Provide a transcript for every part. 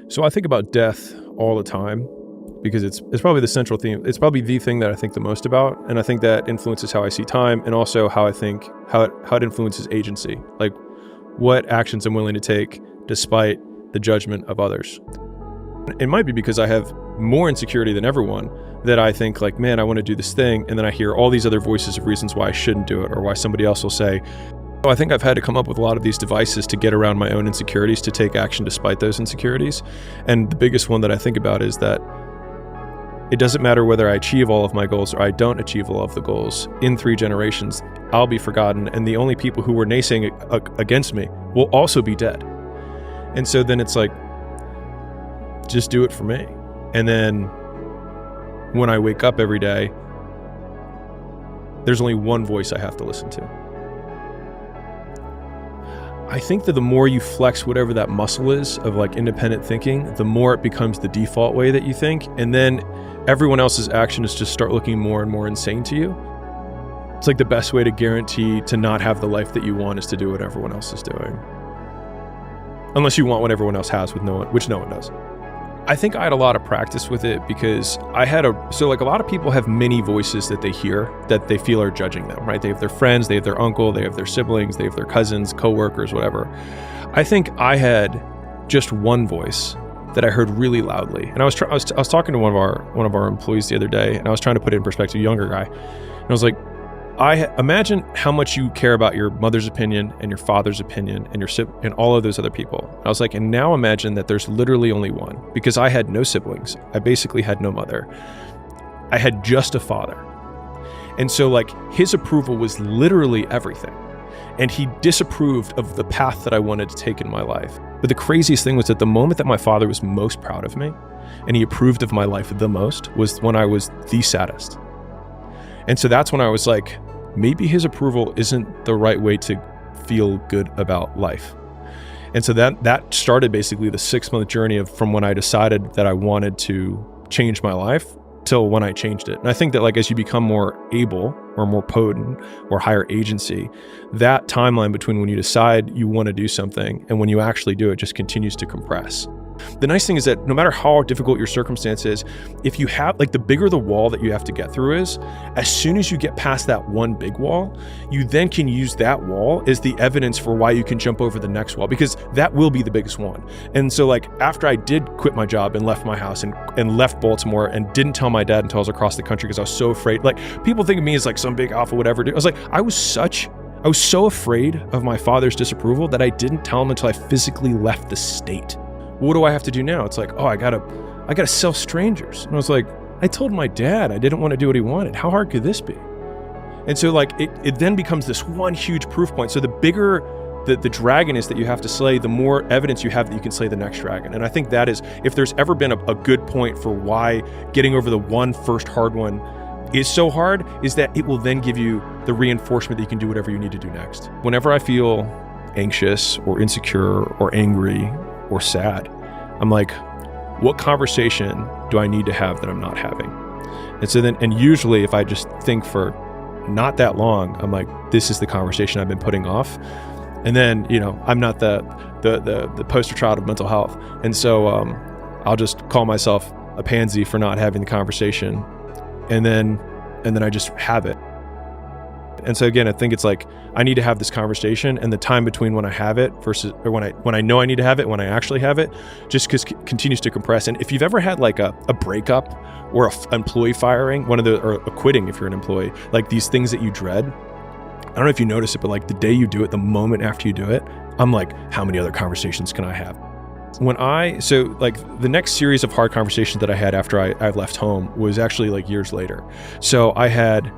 So I think about death all the time because it's probably the central theme. It's probably the thing that I think the most about, and I think that influences how I see time and also how I think how it influences agency. Like what actions I'm willing to take despite the judgment of others. It might be because I have more insecurity than everyone that I think like, man, I want to do this thing, and then I hear all these other voices of reasons why I shouldn't do it or why somebody else will say. I think I've had to come up with a lot of these devices to get around my own insecurities, to take action despite those insecurities. And the biggest one that I think about is that it doesn't matter whether I achieve all of my goals or I don't achieve all of the goals. In 3 generations, I'll be forgotten, and the only people who were naysaying against me will also be dead. And so then it's like, just do it for me. And then when I wake up every day, there's only one voice I have to listen to. I think that the more you flex whatever that muscle is of like independent thinking, the more it becomes the default way that you think. And then everyone else's action is just start looking more and more insane to you. It's like the best way to guarantee to not have the life that you want is to do what everyone else is doing. Unless you want what everyone else has, which no one does. I think I had a lot of practice with it because so a lot of people have many voices that they hear that they feel are judging them, right? They have their friends, they have their uncle, they have their siblings, they have their cousins, coworkers, whatever. I think I had just one voice that I heard really loudly. And I was talking to one of our employees the other day, and I was trying to put it in perspective, a younger guy. And I was like, imagine how much you care about your mother's opinion and your father's opinion and all of those other people. I was like, and now imagine that there's literally only one, because I had no siblings. I basically had no mother. I had just a father. And so like his approval was literally everything. And he disapproved of the path that I wanted to take in my life. But the craziest thing was that the moment that my father was most proud of me and he approved of my life the most was when I was the saddest. And so that's when I was like, maybe his approval isn't the right way to feel good about life. And so that started basically the 6-month journey from when I decided that I wanted to change my life till when I changed it. And I think that like as you become more able or more potent or higher agency, that timeline between when you decide you want to do something and when you actually do it just continues to compress. The nice thing is that no matter how difficult your circumstance is, if you have, like the bigger the wall that you have to get through is, as soon as you get past that one big wall, you then can use that wall as the evidence for why you can jump over the next wall, because that will be the biggest one. And so like after I did quit my job and left my house and left Baltimore and didn't tell my dad until I was across the country because I was so afraid, like people think of me as like some big alpha, whatever. I was like, I was so afraid of my father's disapproval that I didn't tell him until I physically left the state. What do I have to do now? It's like, oh, I gotta sell strangers. And I was like, I told my dad I didn't want to do what he wanted. How hard could this be? And so like it then becomes this one huge proof point. So the bigger the dragon is that you have to slay, the more evidence you have that you can slay the next dragon. And I think that is, if there's ever been a good point for why getting over the first hard one is so hard, is that it will then give you the reinforcement that you can do whatever you need to do next. Whenever I feel anxious or insecure or angry or sad, I'm like, what conversation do I need to have that I'm not having? And so then, and usually if I just think for not that long, I'm like, this is the conversation I've been putting off. And then, I'm not the poster child of mental health. And so I'll just call myself a pansy for not having the conversation. And then I just have it. And so again, I think it's like, I need to have this conversation, and the time between when I have it versus, or when I know I need to have it, when I actually have it, just continues to compress. And if you've ever had like a breakup or an employee firing, or a quitting if you're an employee, like these things that you dread, I don't know if you notice it, but like the day you do it, the moment after you do it, I'm like, how many other conversations can I have? So like the next series of hard conversations that I had after I left home was actually like years later. So I had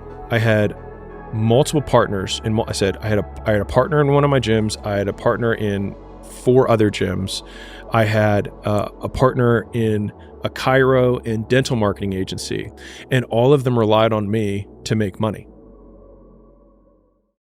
multiple partners I had a partner in one of my gyms. I had a partner in 4 other gyms. I had a partner in a chiro and dental marketing agency, and all of them relied on me to make money.